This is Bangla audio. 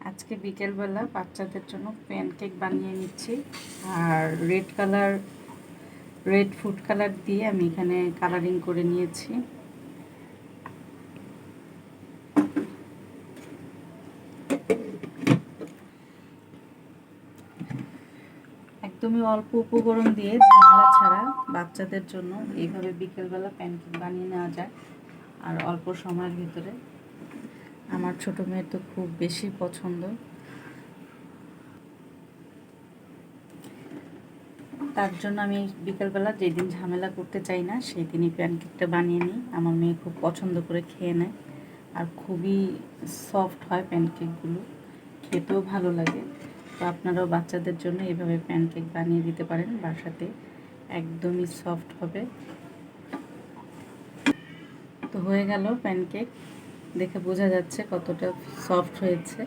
আজকে বিকেলবেলা বাচ্চাদের জন্য প্যানকেক বানিয়ে নিচ্ছি। আর রেড ফুড কালার দিয়ে আমি এখানে কালারিং করে নিয়েছি। একদমই অল্প উপকরণ দিয়ে ঝামেলা ছাড়া বাচ্চাদের জন্য এইভাবে বিকেলবেলা প্যানকেক বানিয়ে নেওয়া যায় আর অল্প সময়ের ভিতরে। আমার ছোটো মেয়ের তো খুব বেশি পছন্দ। তার জন্য আমি বিকেলবেলা যেদিন ঝামেলা করতে চাই না সেই দিনই প্যানকেকটা বানিয়ে নিই। আমার মেয়ে খুব পছন্দ করে খেয়ে নেয় আর খুবই সফট হয় প্যানকেকগুলো, খেতেও ভালো লাগে। তো আপনারাও বাচ্চাদের জন্য এভাবে প্যানকেক বানিয়ে দিতে পারেন বাসাতে, একদমই সফট হবে। তো হয়ে গেল প্যানকেক, দেখে বোঝা যাচ্ছে কতটা সফট হয়েছে।